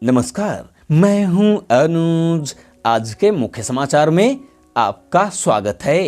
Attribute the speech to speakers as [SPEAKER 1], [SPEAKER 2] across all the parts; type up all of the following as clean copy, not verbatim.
[SPEAKER 1] नमस्कार, मैं हूं अनुज। आज के मुख्य समाचार में आपका स्वागत है।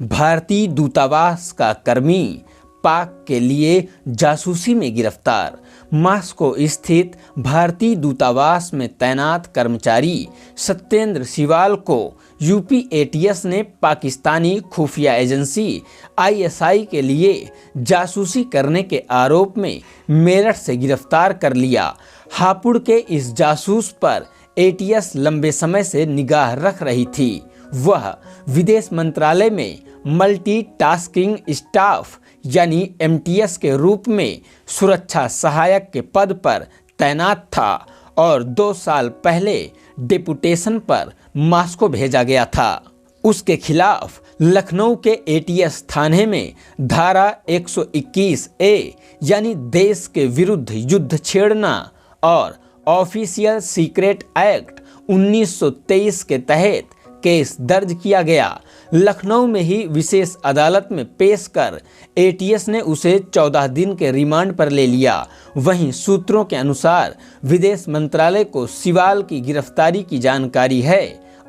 [SPEAKER 1] भारतीय दूतावास का कर्मी पाक के लिए जासूसी में गिरफ्तार। मास्को स्थित भारतीय दूतावास में तैनात कर्मचारी सत्येंद्र सिवाल को यूपी एटीएस ने पाकिस्तानी खुफिया एजेंसी आईएसआई के लिए जासूसी करने के आरोप में मेरठ से गिरफ्तार कर लिया। हापुड़ के इस जासूस पर एटीएस लंबे समय से निगाह रख रही थी। वह विदेश मंत्रालय में मल्टीटास्किंग स्टाफ यानी एमटीएस के रूप में सुरक्षा सहायक के पद पर तैनात था और 2 साल पहले डेपुटेशन पर मास्को भेजा गया था। उसके खिलाफ लखनऊ के एटीएस थाने में धारा 121 ए यानी देश के विरुद्ध युद्ध छेड़ना और ऑफिशियल सीक्रेट एक्ट 1923 के तहत केस दर्ज किया गया। लखनऊ में ही विशेष अदालत में पेश कर एटीएस ने उसे 14 दिन के रिमांड पर ले लिया। वहीं सूत्रों के अनुसार विदेश मंत्रालय को सिवाल की गिरफ्तारी की जानकारी है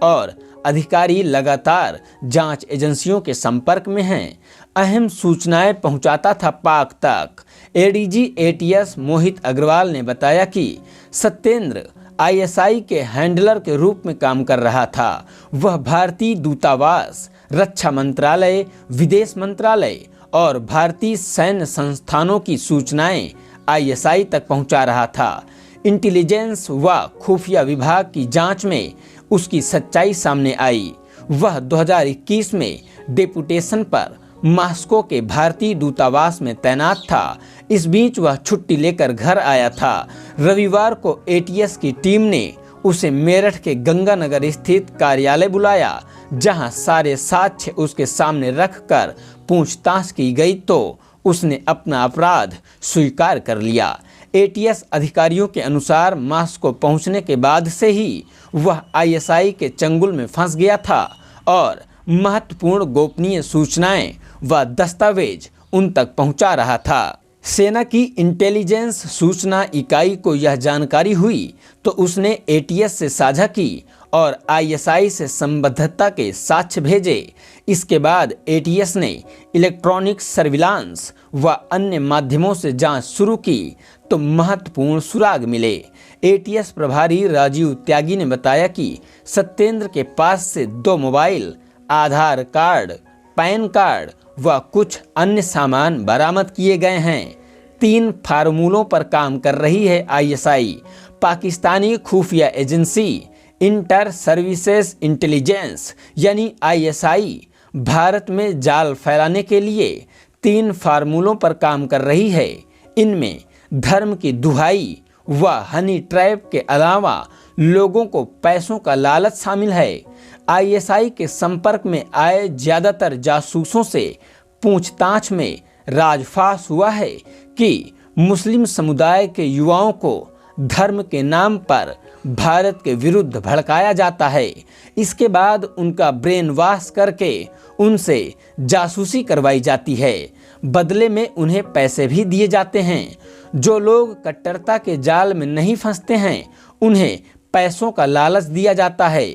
[SPEAKER 1] और अधिकारी लगातार जांच एजेंसियों के संपर्क में हैं। अहम सूचनाएं पहुंचाता था पाक तक। एडीजी एटीएस मोहित अग्रवाल ने बताया कि सत्येंद्र आईएसआई के हैंडलर के रूप में काम कर रहा था। वह भारतीय दूतावास, रक्षा मंत्रालय, विदेश मंत्रालय और भारतीय सैन्य संस्थानों की सूचनाएं आईएसआई तक पहुंचा रहा था। इंटेलिजेंस व खुफिया विभाग की जांच में उसकी सच्चाई सामने आई। वह 2021 में डेपुटेशन पर मास्को के भारतीय दूतावास में तैनात था। इस बीच वह छुट्टी लेकर घर आया था। रविवार को एटीएस की टीम ने उसे मेरठ के गंगानगर स्थित कार्यालय बुलाया, जहां सारे साक्ष्य उसके सामने रखकर पूछताछ की गई तो उसने अपना अपराध स्वीकार कर लिया। एटीएस अधिकारियों के अनुसार मास्को पहुंचने के बाद से ही वह आईएसआई के चंगुल में फंस गया था और महत्वपूर्ण गोपनीय सूचनाएं व दस्तावेज उन तक पहुंचा रहा था। सेना की इंटेलिजेंस सूचना इकाई को यह जानकारी हुई तो उसने एटीएस से साझा की और आईएसआई से संबद्धता के साक्ष्य भेजे। इसके बाद एटीएस ने इलेक्ट्रॉनिक सर्विलांस व अन्य माध्यमों से जांच शुरू की तो महत्वपूर्ण सुराग मिले। एटीएस प्रभारी राजीव त्यागी ने बताया कि सत्येंद्र के पास से 2 मोबाइल, आधार कार्ड, पैन कार्ड व कुछ अन्य सामान बरामद किए गए हैं। 3 फार्मूलों पर काम कर रही है आईएसआई। पाकिस्तानी खुफिया एजेंसी इंटर सर्विसेज इंटेलिजेंस यानी आईएसआई भारत में जाल फैलाने के लिए 3 फार्मूलों पर काम कर रही है। इनमें धर्म की दुहाई व हनी ट्रैप के अलावा लोगों को पैसों का लालच शामिल है। आईएसआई के संपर्क में आए ज्यादातर जासूसों से पूछताछ में राजफाश हुआ है कि मुस्लिम समुदाय के युवाओं को धर्म के नाम पर भारत के विरुद्ध भड़काया जाता है। इसके बाद उनका ब्रेन वॉश करके उनसे जासूसी करवाई जाती है। बदले में उन्हें पैसे भी दिए जाते हैं। जो लोग कट्टरता के जाल में नहीं फंसते हैं उन्हें पैसों का लालच दिया जाता है।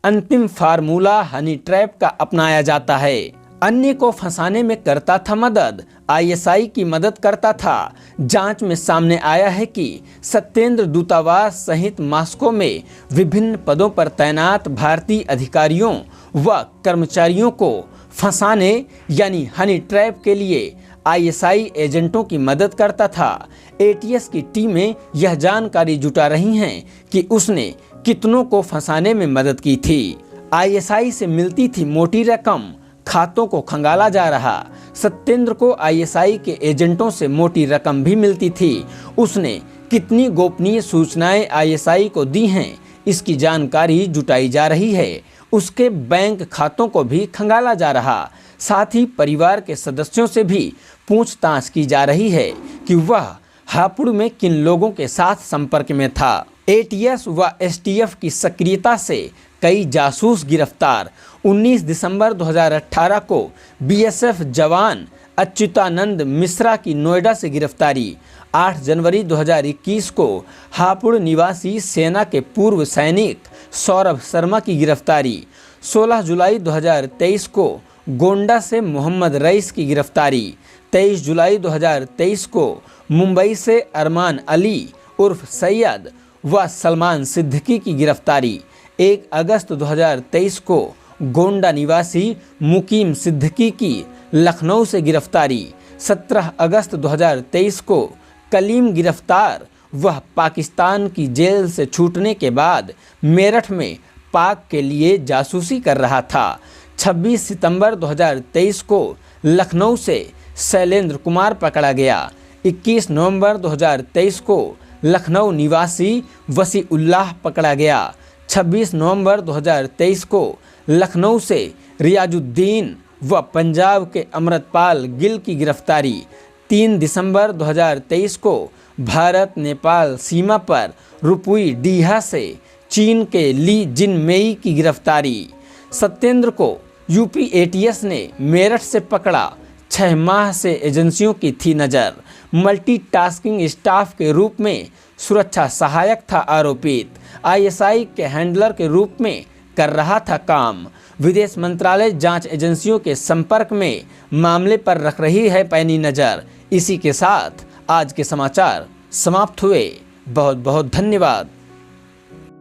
[SPEAKER 1] अंतिम फार्मूला हनी ट्रैप का अपनाया जाता है। अन्य को फंसाने में करता था मदद, आईएसआई की मदद करता था। जांच में सामने आया है कि सत्येंद्र दूतावास सहित मास्को में विभिन्न पदों पर तैनात भारतीय अधिकारियों व कर्मचारियों को फंसाने यानी हनी ट्रैप के लिए आईएसआई एजेंटों की मदद करता था। एटीएस की टीमें यह जानकारी जुटा रही हैं कि उसने कितनों को फंसाने में मदद की थी। आईएसआई से मिलती थी मोटी रकम, खातों को खंगाला जा रहा। सत्येंद्र को आईएसआई के एजेंटों से मोटी रकम भी मिलती थी। उसने कितनी गोपनीय सूचनाएं आईएसआई को दी हैं, इसकी जानकारी जुटाई जा रही है। उसके बैंक खातों को भी खंगाला जा रहा। साथ ही परिवार के सदस्यों से भी पूछताछ की जा रही है कि वह हापुड़ में किन लोगों के साथ संपर्क में था। एटीएस व एसटीएफ की सक्रियता से कई जासूस गिरफ्तार। 19 दिसंबर 2018 को बीएसएफ जवान अच्युतानंद मिश्रा की नोएडा से गिरफ्तारी। 8 जनवरी 2021 को हापुड़ निवासी सेना के पूर्व सैनिक सौरभ शर्मा की गिरफ्तारी। 16 जुलाई 2023 को गोंडा से मोहम्मद रईस की गिरफ्तारी। 23 जुलाई 2023 को मुंबई से अरमान अली उर्फ सैयद व सलमान सिद्दीकी की गिरफ्तारी। 1 अगस्त 2023 को गोंडा निवासी मुकीम सिद्दीकी की लखनऊ से गिरफ्तारी। 17 अगस्त 2023 को कलीम गिरफ्तार। वह पाकिस्तान की जेल से छूटने के बाद मेरठ में पाक के लिए जासूसी कर रहा था। 26 सितंबर 2023 को लखनऊ से शैलेंद्र कुमार पकड़ा गया। 21 नवंबर 2023 को लखनऊ निवासी वसीउल्लाह पकड़ा गया। 26 नवंबर 2023 को लखनऊ से रियाजुद्दीन व पंजाब के अमृतपाल गिल की गिरफ्तारी। 3 दिसंबर 2023 को भारत नेपाल सीमा पर रुपुई डीहा से चीन के ली जिनमेई की गिरफ्तारी। सत्येंद्र को यूपी एटीएस ने मेरठ से पकड़ा। 6 माह से एजेंसियों की थी नज़र। मल्टीटास्किंग स्टाफ के रूप में सुरक्षा सहायक था आरोपित। आईएसआई के हैंडलर के रूप में कर रहा था काम। विदेश मंत्रालय जांच एजेंसियों के संपर्क में मामले पर रख रही है पैनी नज़र। इसी के साथ आज के समाचार समाप्त हुए। बहुत बहुत धन्यवाद।